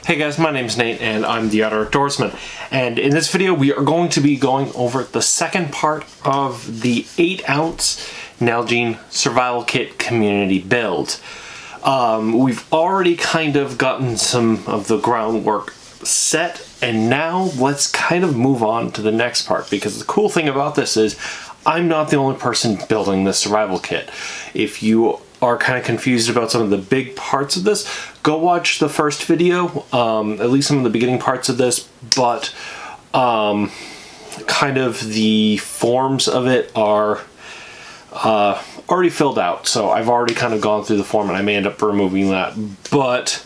Hey guys, my name's Nate and I'm the Outdoorsman, and in this video we are going to be going over the second part of the 8-ounce Nalgene survival kit community build. We've already kind of gotten some of the groundwork set, and now let's kind of move on to the next part, because the cool thing about this is I'm not the only person building this survival kit. If you are kind of confused about some of the big parts of this, go watch the first video, at least some of the beginning parts of this, but kind of the forms of it are already filled out, so I've already kind of gone through the form and I may end up removing that, but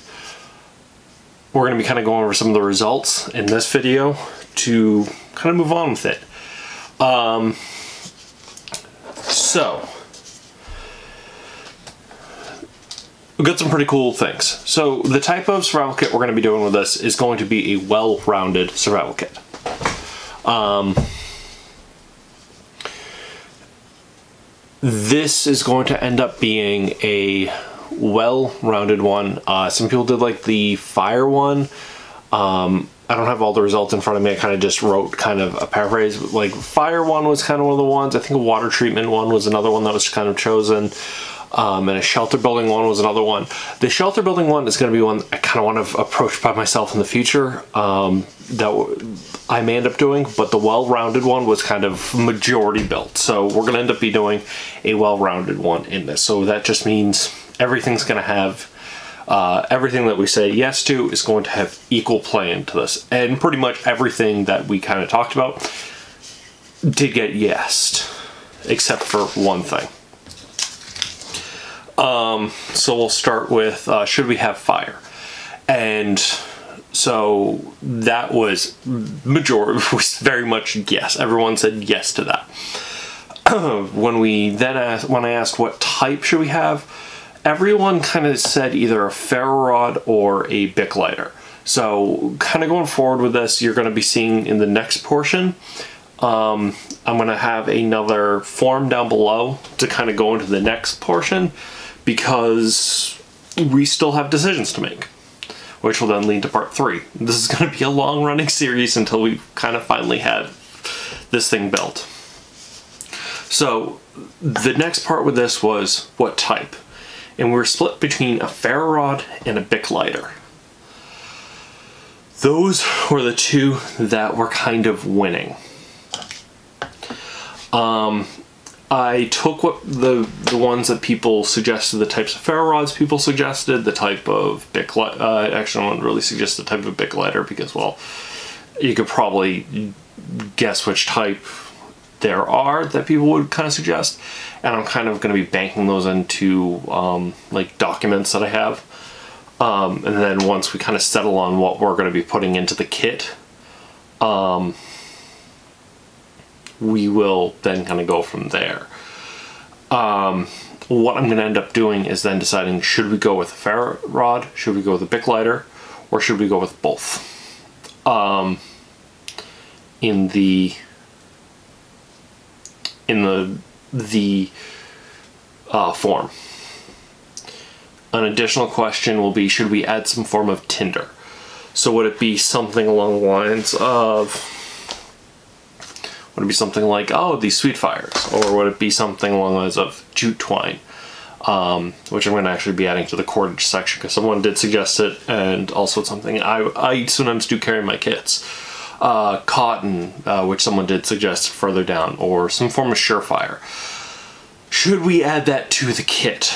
we're going to be kind of going over some of the results in this video to kind of move on with it. So we've got some pretty cool things. So the type of survival kit we're going to be doing with this is going to be a well-rounded survival kit. This is going to end up being a well-rounded one. Some people did like the fire one. I don't have all the results in front of me. I kind of just wrote kind of a paraphrase. Like fire one was kind of one of the ones. I think a water treatment one was another one that was kind of chosen. And a shelter building one was another one. The shelter building one is going to be one I kind of want to approach by myself in the future, that I may end up doing, but the well-rounded one was kind of majority built. So we're going to end up be doing a well-rounded one in this. So that just means everything's going to have, everything that we say yes to is going to have equal play into this. And pretty much everything that we kind of talked about did get yesed, except for one thing. So we'll start with, should we have fire? And so that was very much yes. Everyone said yes to that. When I asked what type should we have, everyone kind of said either a ferro rod or a Bic lighter. So kind of going forward with this, you're going to be seeing in the next portion, I'm going to have another form down below to kind of go into the next portion, because we still have decisions to make, which will then lead to part 3. This is going to be a long-running series until we kind of finally have this thing built. So the next part with this was what type, and we're split between a ferro rod and a Bic lighter. Those were the two that were kind of winning. I took what the ones that people suggested, the types of ferro rods people suggested, the type of Bic lighter. Actually, I wouldn't really suggest the type of Bic lighter because, well, you could probably guess which type there are that people would kind of suggest, and I'm kind of going to be banking those into like documents that I have, and then once we kind of settle on what we're going to be putting into the kit, we will then kind of go from there. What I'm going to end up doing is then deciding, should we go with a ferro rod, should we go with a Bic lighter, or should we go with both? In the form. An additional question will be, should we add some form of tinder? So would it be something along the lines of, would it be something like, oh, these sweet fires? Or would it be something along the lines of jute twine? Which I'm going to actually be adding to the cordage section, because someone did suggest it, and also it's something I sometimes do carry in my kits. Cotton, which someone did suggest further down, or some form of surefire. Should we add that to the kit?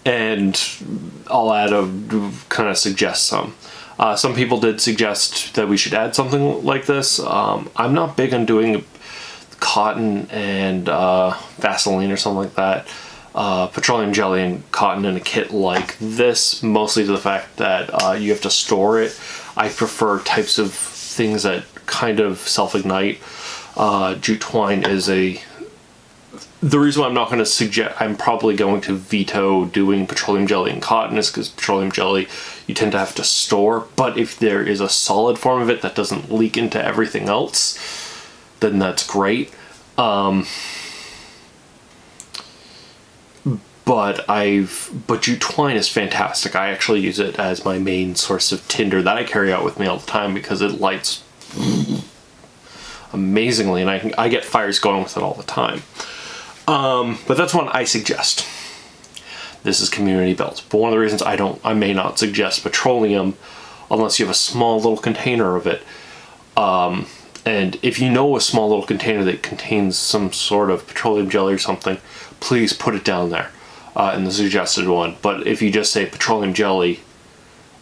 And I'll kind of suggest some. Some people did suggest that we should add something like this. I'm not big on doing cotton and Vaseline or something like that. Petroleum jelly and cotton in a kit like this, mostly to the fact that you have to store it. I prefer types of things that kind of self-ignite. Jute twine is the reason why I'm not going to suggest, I'm probably going to veto doing petroleum jelly and cotton is because petroleum jelly you tend to have to store, but if there is a solid form of it that doesn't leak into everything else, then that's great. but jute twine is fantastic. I actually use it as my main source of tinder that I carry out with me all the time because it lights amazingly, and I get fires going with it all the time. But that's one I suggest. This is community built. But one of the reasons I may not suggest petroleum unless you have a small little container of it. And if you know a small little container that contains some sort of petroleum jelly or something, please put it down there in the suggested one. But if you just say petroleum jelly,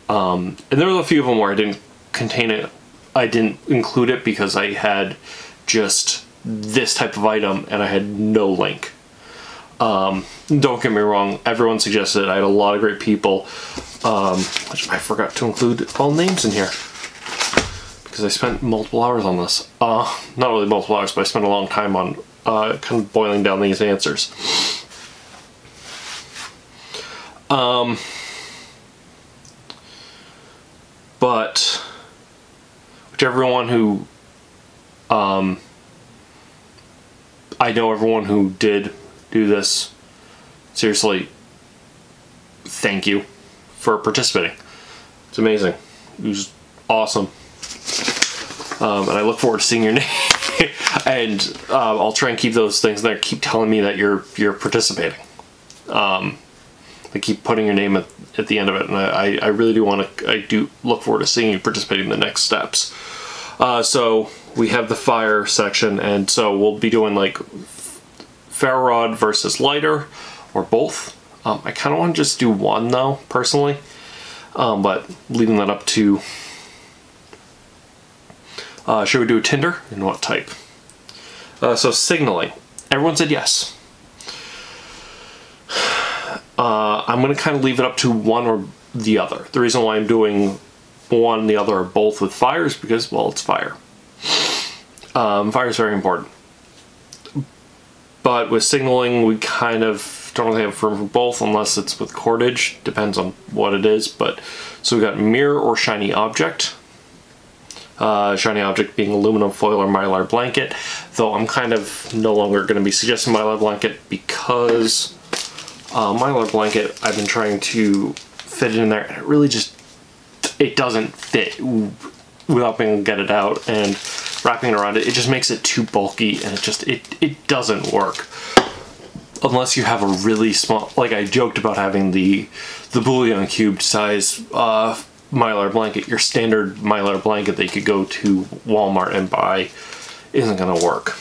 and there were a few of them where I didn't contain it, I didn't include it because I had just this type of item and I had no link. Don't get me wrong, everyone suggested it. I had a lot of great people, which I forgot to include all names in here because I spent multiple hours on this. Not really multiple hours, but I spent a long time on kind of boiling down these answers. But everyone who I know everyone who did do this, seriously, thank you for participating. It's amazing. It was awesome. And I look forward to seeing your name. And I'll try and keep those things there. Keep telling me that you're participating. They keep putting your name at the end of it, and I really do want to. I do look forward to seeing you participating in the next steps. So we have the fire section, and so we'll be doing like ferro rod versus lighter, or both. I kind of want to just do one though, personally, but leaving that up to. Should we do a tinder and what type? So signaling. Everyone said yes. I'm going to kind of leave it up to one or the other. The reason why I'm doing one, the other, or both with fire is because, well, it's fire. Fire is very important. But with signaling, we kind of don't really have room for both unless it's with cordage. Depends on what it is. But so we got mirror or shiny object. Shiny object being aluminum foil or mylar blanket. Though I'm kind of no longer going to be suggesting mylar blanket because mylar blanket I've been trying to fit it in there and it really just it doesn't fit without being able to get it out, and wrapping it around it just makes it too bulky, and it doesn't work unless you have a really small, like I joked about having the bouillon cubed size mylar blanket. Your standard mylar blanket that you could go to Walmart and buy isn't going to work.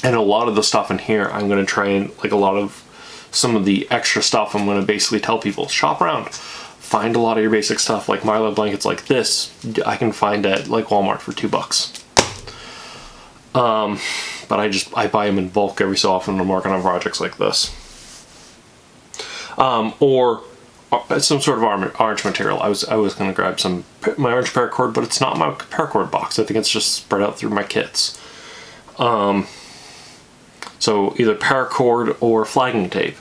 And a lot of the stuff in here I'm going to try and, like a lot of some of the extra stuff, I'm going to basically tell people, shop around, find a lot of your basic stuff, like mylar blankets like this I can find at like Walmart for $2. But I buy them in bulk every so often when I'm working on projects like this. Or some sort of orange material. I was going to grab my orange paracord, but it's not my paracord box. I think it's just spread out through my kits. So either paracord or flagging tape.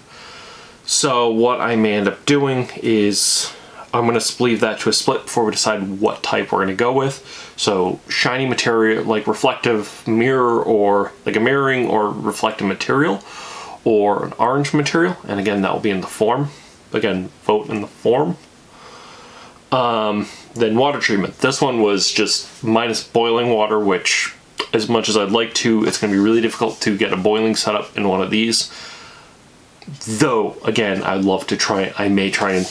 So what I may end up doing is I'm going to sleeve that to a split before we decide what type we're going to go with. So shiny material, like reflective mirror, or like a mirroring or reflective material, or an orange material. And again, that will be in the form. Again, vote in the form. Then water treatment. This one was just minus boiling water, which as much as I'd like to, it's going to be really difficult to get a boiling setup in one of these. Though, again, I'd love to try, I may try and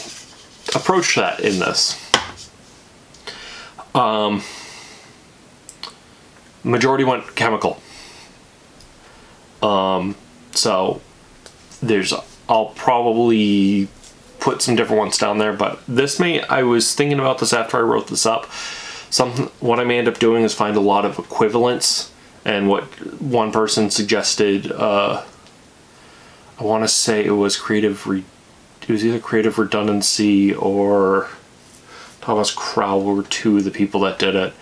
approach that in this. Majority went chemical. So I'll probably put some different ones down there, but I was thinking about this after I wrote this up. What I may end up doing is find a lot of equivalents, and what one person suggested, I want to say it was either creative redundancy or Thomas Crowell were two of the people that did it.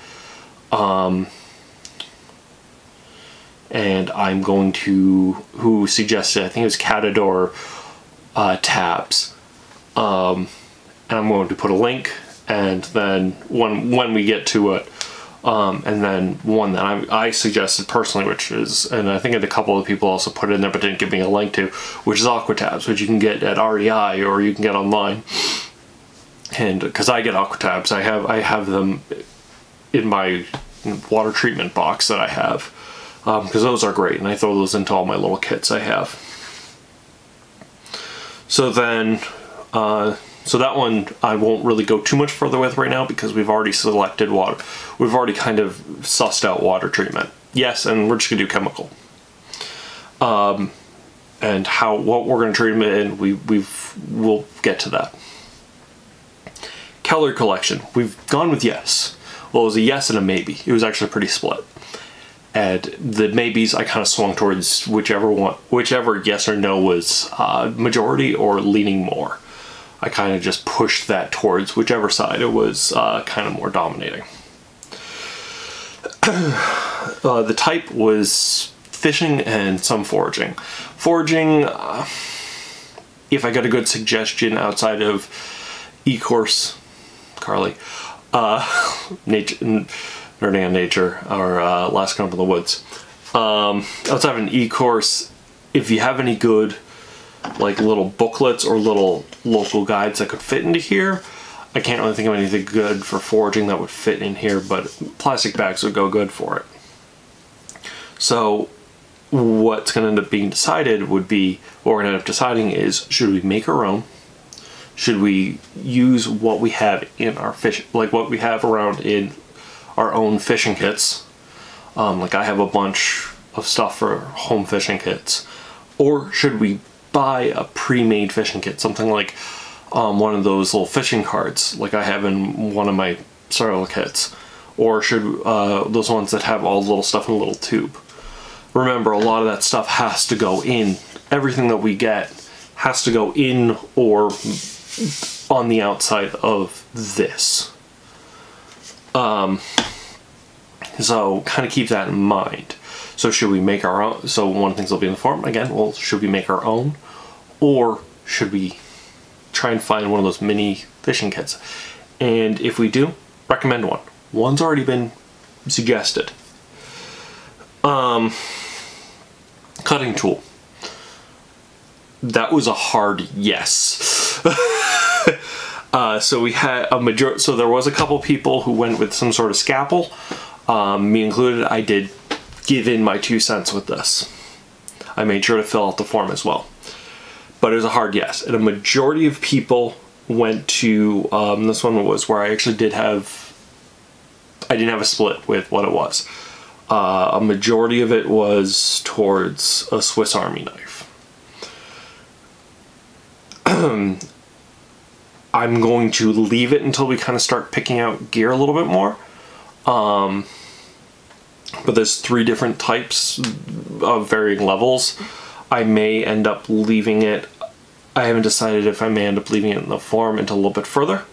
And I'm going to, who suggested, I think it was Catador tabs. And I'm going to put a link, and then when we get to it, And then one that I suggested personally, which is, and I think a couple of people also put it in there but didn't give me a link to, which is Aquatabs, which you can get at REI or you can get online. And because I get Aquatabs, I have them in my water treatment box that I have, because those are great, and I throw those into all my little kits I have. So then, so that one I won't really go too much further with right now because we've already selected water. We've already kind of sussed out water treatment. Yes, and we're just gonna do chemical. And what we're gonna treat them in, we'll get to that. Calorie collection, we've gone with yes. Well, it was a yes and a maybe. It was actually pretty split. And the maybes, I kind of swung towards whichever yes or no was majority or leaning more. I kind of just pushed that towards whichever side it was kind of more dominating. The type was fishing and some foraging. Foraging, if I got a good suggestion outside of E-Course, Carly, nature, Nerding on Nature, or Last Camp in the Woods. Outside of an E-Course, if you have any good like little booklets or little local guides that could fit into here, I can't really think of anything good for foraging that would fit in here, but plastic bags would go good for it. So what's going to end up being decided would be, what we're going to end up deciding is, should we make our own? Should we use what we have in our fish, like what we have around in our own fishing kits? Like I have a bunch of stuff for home fishing kits. Or should we buy a pre-made fishing kit, something like one of those little fishing cards like I have in one of my survival kits? Or should those ones that have all the little stuff in a little tube? Remember, a lot of that stuff has to go in. Everything that we get has to go in or on the outside of this. So kind of keep that in mind. So should we make our own? So one of the things will be in the form again, well, should we make our own? Or should we try and find one of those mini fishing kits? And if we do, recommend one. One's already been suggested. Cutting tool. That was a hard yes. So we had a majority. So there was a couple people who went with some sort of scalpel. Me included. I did give in my 2 cents with this. I made sure to fill out the form as well. But it was a hard yes. And a majority of people went to, this one was where I actually did have, I didn't have a split with what it was. A majority of it was towards a Swiss Army knife. I'm going to leave it until we kind of start picking out gear a little bit more. But there's 3 different types of varying levels. I may end up leaving it. I haven't decided if I may end up leaving it in the form until a little bit further.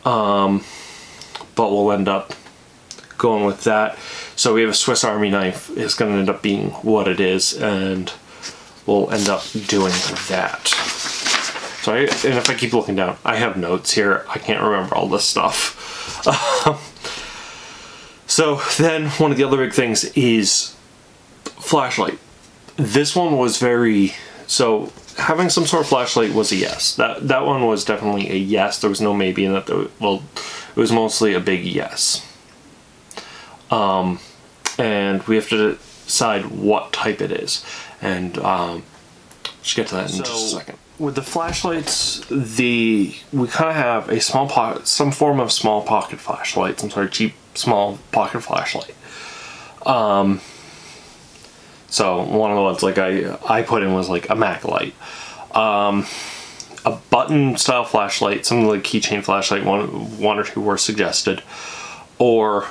But we'll end up going with that. So we have a Swiss Army knife. It's going to end up being what it is, and we'll end up doing that. So and if I keep looking down, I have notes here. I can't remember all this stuff. So then one of the other big things is flashlight. This one was very, so having some sort of flashlight was a yes. That one was definitely a yes. There was no maybe in that. Well, it was mostly a big yes. And we have to decide what type it is. And let's get to that in just a second. With the flashlights, we kind of have a small pocket, some form of small pocket flashlight, some sort of cheap small pocket flashlight. So one of the ones like I put in was like a Mac light, a button style flashlight, something like keychain flashlight. One or two were suggested, or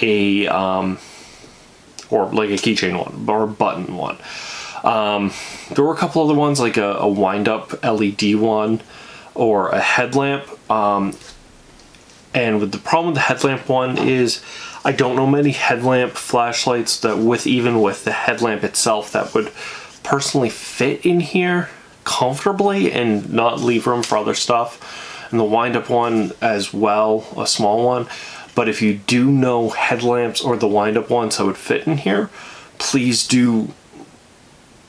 a or like a keychain one or a button one. There were a couple other ones like a wind-up LED one or a headlamp. And with the problem with the headlamp one is I don't know many headlamp flashlights that even with the headlamp itself that would personally fit in here comfortably and not leave room for other stuff. And the wind-up one as well, a small one, But if you do know headlamps or the wind-up ones that would fit in here, please do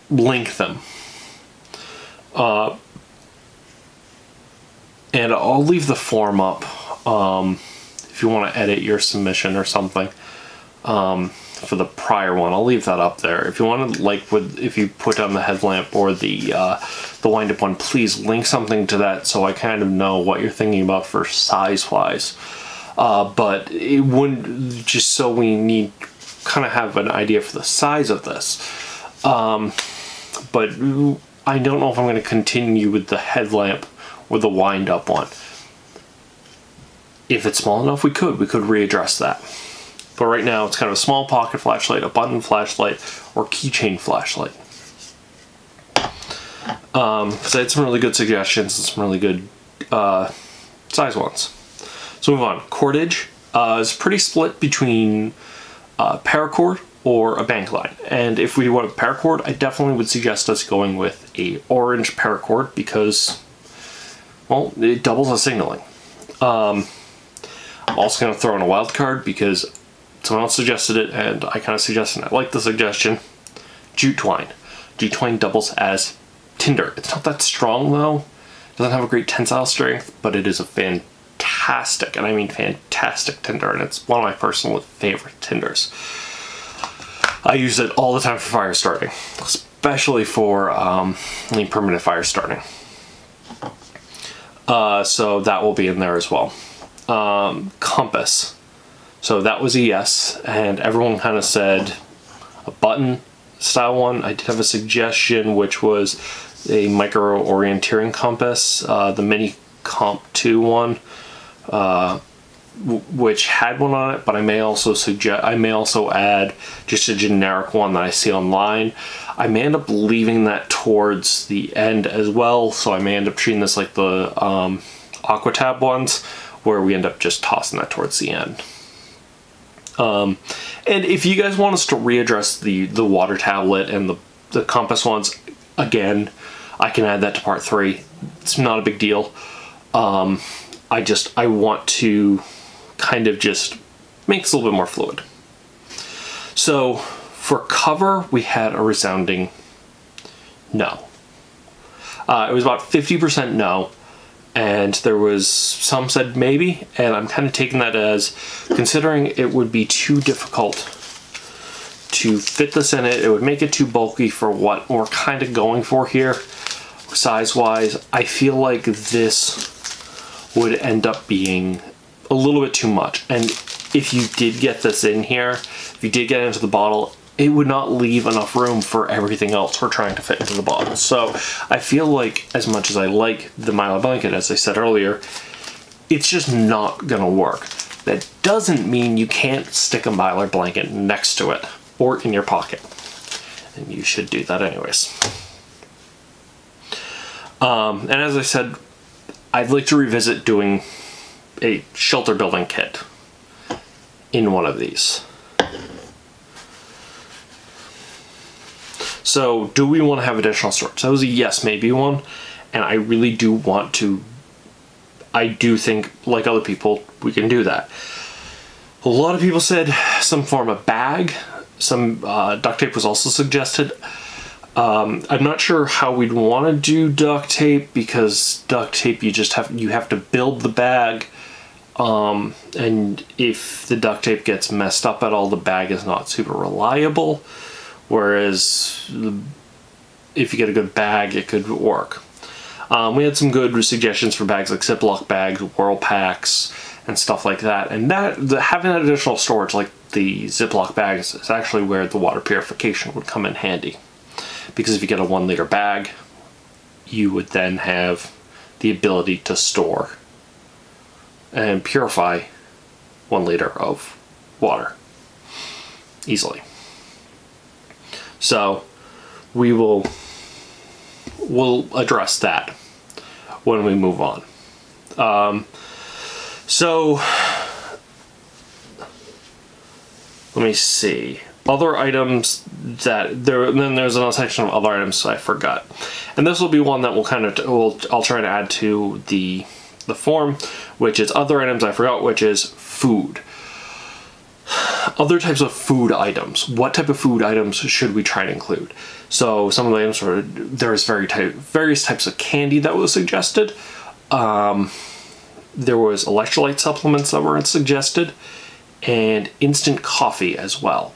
link them. And I'll leave the form up if you want to edit your submission or something for the prior one. I'll leave that up there. If you want to, like, if you put on the headlamp or the wind-up one, please link something to that so I kind of know what you're thinking about for size-wise. But it wouldn't, just so we need kind of have an idea for the size of this. But I don't know if I'm going to continue with the headlamp or the wind-up one. If it's small enough, we could readdress that. But right now, it's kind of a small pocket flashlight, a button flashlight, or keychain flashlight. Because I had some really good suggestions and some really good size ones. So move on. Cordage is pretty split between paracord or a bank line. And if we want paracord, I definitely would suggest us going with a orange paracord because, well, it doubles as signaling. I'm also going to throw in a wild card because someone else suggested it and I kind of suggested it. I like the suggestion. Jute twine. Jute twine doubles as tinder. It's not that strong though. It doesn't have a great tensile strength, but it is a fantastic, and I mean fantastic tinder, and it's one of my personal favorite tinders. I use it all the time for fire starting, especially for permanent fire starting. So that will be in there as well. Compass. So that was a yes, and everyone kind of said a button style one. I did have a suggestion, which was a micro orienteering compass, the Mini Comp 2 one, which had one on it, but I may also add just a generic one that I see online. I may end up leaving that towards the end as well, so I may end up treating this like the Aquatab ones, where we end up just tossing that towards the end. And if you guys want us to readdress the water tablet and the compass ones, again, I can add that to part 3. It's not a big deal. I want to kind of just make this a little bit more fluid. So for cover, we had a resounding no. It was about 50% no, and there was some said maybe, and I'm kind of taking that as, considering it would be too difficult to fit this in it would make it too bulky for what we're kind of going for here, size-wise. I feel like this would end up being a little bit too much, and if you did get this in here, if you did get it into the bottle, it would not leave enough room for everything else we're trying to fit into the bottle. So I feel like, as much as I like the Mylar blanket, as I said earlier, it's just not gonna work. That doesn't mean you can't stick a Mylar blanket next to it or in your pocket, and you should do that anyways. And as I said, I'd like to revisit doing a shelter building kit in one of these. So do we want to have additional storage? That was a yes maybe one, and I really do want to. I do think, like other people, we can do that. A lot of people said some form of bag. Some duct tape was also suggested. I'm not sure how we'd want to do duct tape, because duct tape you have to build the bag, and if the duct tape gets messed up at all, the bag is not super reliable. Whereas if you get a good bag, it could work. We had some good suggestions for bags like Ziploc bags, Whirl packs, and stuff like that. And having that additional storage, like the Ziploc bags, is actually where the water purification would come in handy. Because if you get a 1 liter bag, you would then have the ability to store and purify 1 liter of water easily. So we'll address that when we move on. So let me see. Other items that then there's another section of other items I forgot, and this will be one that I'll try to add to the form, which is other items I forgot, which is food. Other types of food items. What type of food items should we try to include? So some of the items were, there's various types of candy that was suggested. There was electrolyte supplements that were suggested, and instant coffee as well.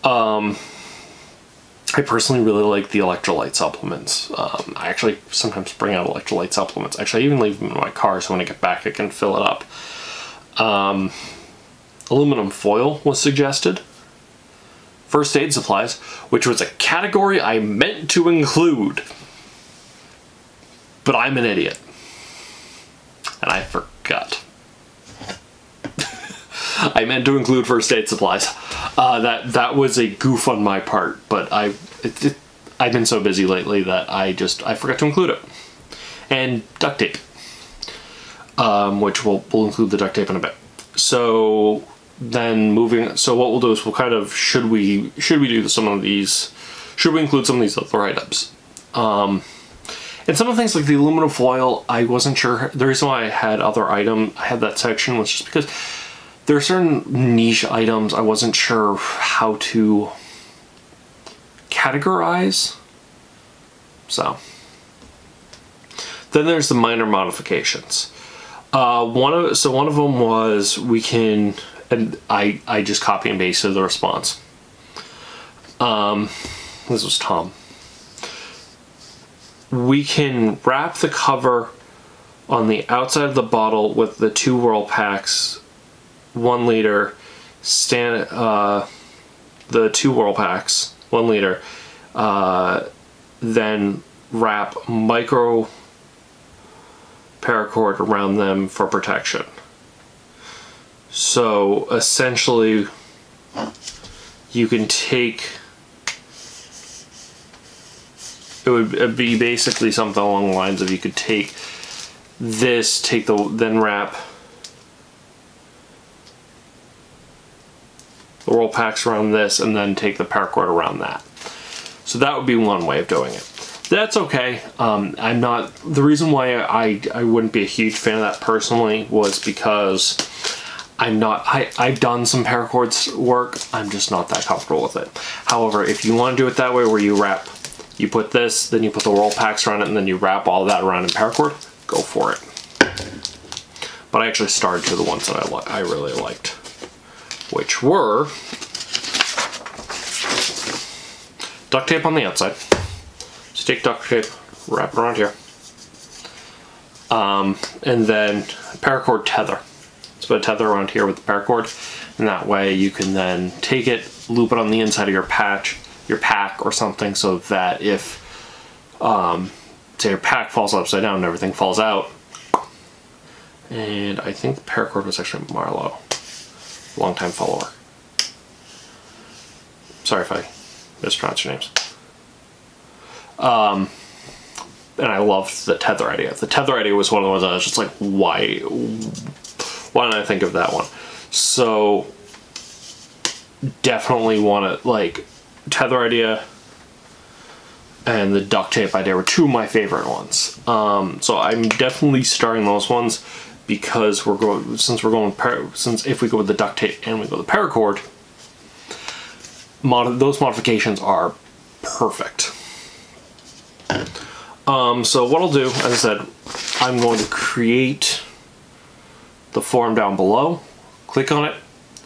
I personally really like the electrolyte supplements. I actually sometimes bring out electrolyte supplements. Actually, I even leave them in my car so when I get back I can fill it up. Aluminum foil was suggested. First aid supplies, which was a category I meant to include. But I'm an idiot. And I forgot. I meant to include first aid supplies. That was a goof on my part, but I've been so busy lately that I forgot to include it. And duct tape, which we'll include the duct tape in a bit. So then so what we'll do is we'll kind of, should we include some of these other items? And some of the things like the aluminum foil, I wasn't sure. The reason why I had that section was just because there are certain niche items I wasn't sure how to categorize. So then there's the minor modifications. One of them was and I just copy and pasted the response. This was Tom. We can wrap the cover on the outside of the bottle with the 2 whirl packs, 1 liter, the 2 whirl packs, 1 liter, then wrap micro paracord around them for protection. So essentially you can take, it would be basically something along the lines of, you could take this, then wrap the roll packs around this, and then take the paracord around that. So that would be one way of doing it. That's okay. The reason why I wouldn't be a huge fan of that personally was because I've done some paracord work, I'm just not that comfortable with it. However, if you want to do it that way where you put this, then you put the roll packs around it, and then you wrap all that around in paracord, go for it. But I actually started to the ones that I really liked, which were duct tape on the outside. So take duct tape, wrap it around here, and then paracord tether. So put a tether around here with the paracord, and that way you can then take it, loop it on the inside of your pack or something, so that if say your pack falls upside down and everything falls out. And I think the paracord was actually Marlowe, longtime follower. Sorry if I mispronounced your names. And I loved the tether idea. The tether idea was one of the ones I was just like, why didn't I think of that one? So definitely want to, like, tether idea and the duct tape idea were 2 of my favorite ones. So I'm definitely starting those ones because since if we go with the duct tape and we go with the paracord, those modifications are perfect. So what I'll do, as I said, I'm going to create the form down below, click on it,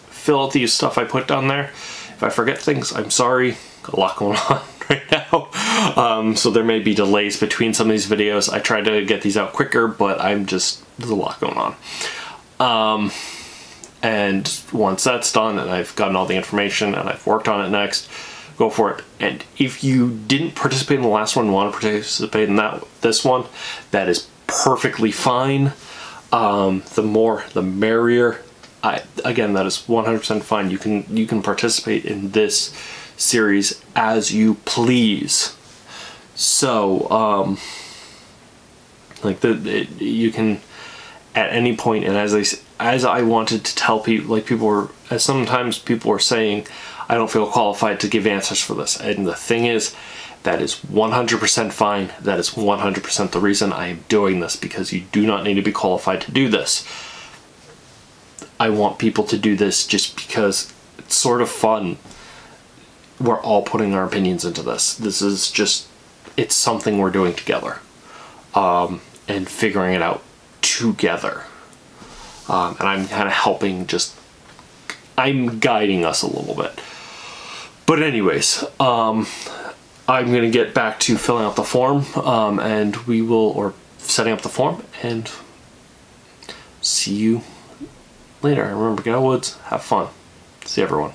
fill out the stuff I put down there. If I forget things, I'm sorry, got a lot going on right now. So there may be delays between some of these videos. I try to get these out quicker, but there's a lot going on. And once that's done and I've gotten all the information and I've worked on it next, go for it. And if you didn't participate in the last one and want to participate in this one, that is perfectly fine. The more, the merrier. Again, that is 100% fine. You can participate in this series as you please. So, you can at any point, and as I wanted to tell people, as sometimes people were saying, I don't feel qualified to give answers for this. And the thing is, that is 100% fine. That is 100% the reason I am doing this, because you do not need to be qualified to do this. I want people to do this just because it's sort of fun. We're all putting our opinions into this. This is just, it's something we're doing together, and figuring it out together. And I'm kind of helping, I'm guiding us a little bit. But anyways, I'm going to get back to filling out the form, and or setting up the form, and see you later. Remember, get out of the woods, have fun. See everyone.